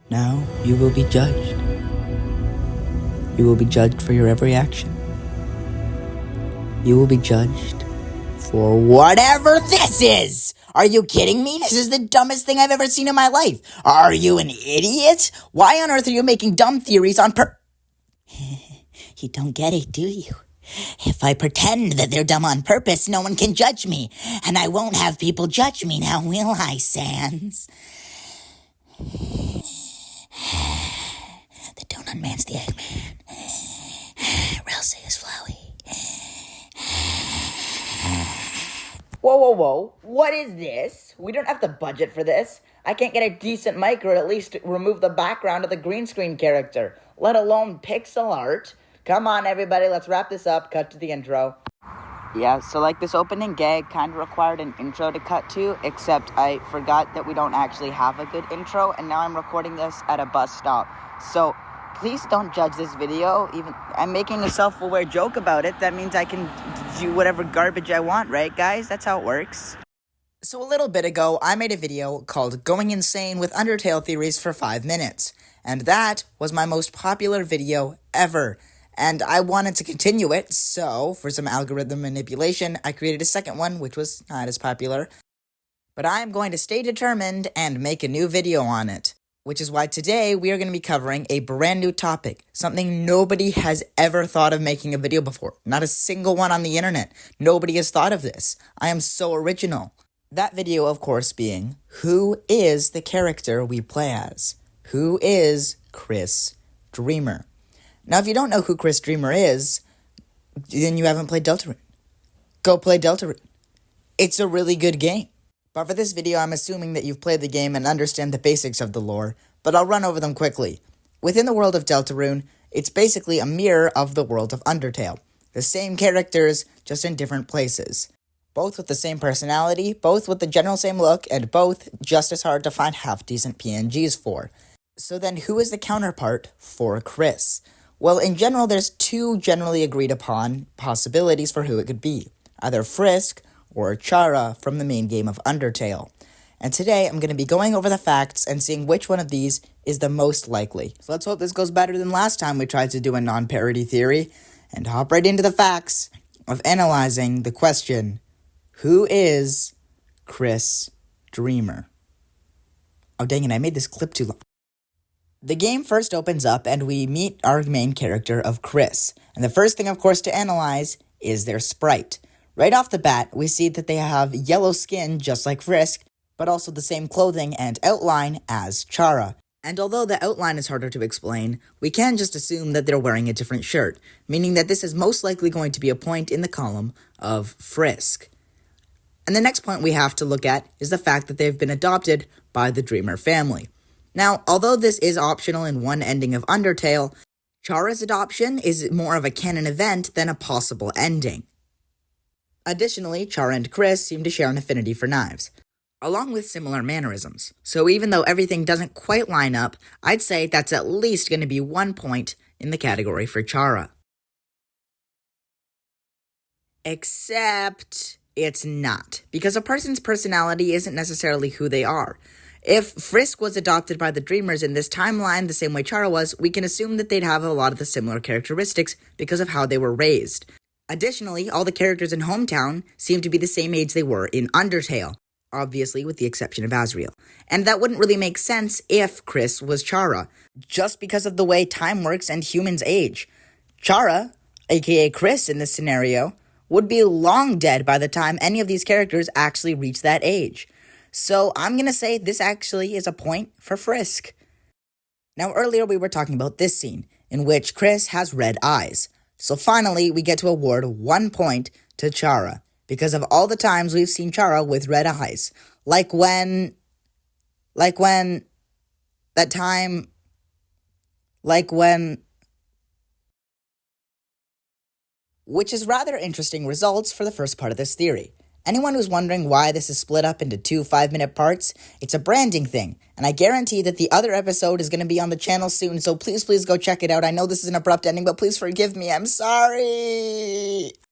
Now you will be judged. You will be judged for your every action. You will be judged for whatever this is! Are you kidding me? This is the dumbest thing I've ever seen in my life. Are you an idiot? Why on earth are you making dumb theories on You don't get it, do you? If I pretend that they're dumb on purpose, no one can judge me. And I won't have people judge me now, will I, Sans? The donut man's the Eggman. Ralsei is Flowey. Whoa. What is this? We don't have the budget for this. I can't get a decent mic or at least remove the background of the green screen character, let alone pixel art. Come on, everybody, let's wrap this up. Cut to the intro. Yeah, so like this opening gag kind of required an intro to cut to, except I forgot that we don't actually have a good intro, and now I'm recording this at a bus stop. So please don't judge this video. Even I'm making a self-aware joke about it. That means I can do whatever garbage I want, right, guys? That's how it works. So a little bit ago, I made a video called Going Insane with Undertale Theories for 5 minutes. And that was my most popular video ever. And I wanted to continue it, so for some algorithm manipulation, I created a second one, which was not as popular. But I'm going to stay determined and make a new video on it. Which is why today we are going to be covering a brand new topic, something nobody has ever thought of making a video before. Not a single one on the internet. Nobody has thought of this. I am so original. That video, of course, being, who is the character we play as? Who is Kris Dreamer? Now, if you don't know who Kris Dreamer is, then you haven't played Deltarune. Go play Deltarune. It's a really good game. But for this video, I'm assuming that you've played the game and understand the basics of the lore, but I'll run over them quickly. Within the world of Deltarune, it's basically a mirror of the world of Undertale. The same characters, just in different places. Both with the same personality, both with the general same look, and both just as hard to find half-decent PNGs for. So then, who is the counterpart for Kris? Well, in general, there's two generally agreed upon possibilities for who it could be. Either Frisk or Chara from the main game of Undertale. And today, I'm going to be going over the facts and seeing which one of these is the most likely. So let's hope this goes better than last time we tried to do a non-parody theory, and hop right into the facts of analyzing the question, who is Kris Dreamer? Oh dang it, I made this clip too long. The game first opens up and we meet our main character of Kris. And the first thing, of course, to analyze is their sprite. Right off the bat, we see that they have yellow skin just like Frisk, but also the same clothing and outline as Chara. And although the outline is harder to explain, we can just assume that they're wearing a different shirt, meaning that this is most likely going to be a point in the column of Frisk. And the next point we have to look at is the fact that they've been adopted by the Dreamer family. Now, although this is optional in one ending of Undertale, Chara's adoption is more of a canon event than a possible ending. Additionally, Chara and Kris seem to share an affinity for knives, along with similar mannerisms. So even though everything doesn't quite line up, I'd say that's at least going to be 1 point in the category for Chara. Except it's not, because a person's personality isn't necessarily who they are. If Frisk was adopted by the Dreamers in this timeline the same way Chara was, we can assume that they'd have a lot of the similar characteristics because of how they were raised. Additionally, all the characters in Hometown seem to be the same age they were in Undertale, obviously with the exception of Asriel. And that wouldn't really make sense if Kris was Chara, just because of the way time works and humans age. Chara, aka Kris in this scenario, would be long dead by the time any of these characters actually reach that age. So I'm going to say this actually is a point for Frisk. Now earlier we were talking about this scene, in which Kris has red eyes. So finally we get to award 1 point to Chara, because of all the times we've seen Chara with red eyes. Like when which is rather interesting results for the first part of this theory. Anyone who's wondering why this is split up into 2 5-minute parts, it's a branding thing, and I guarantee that the other episode is going to be on the channel soon, so please go check it out. I know this is an abrupt ending, but please forgive me, I'm sorry!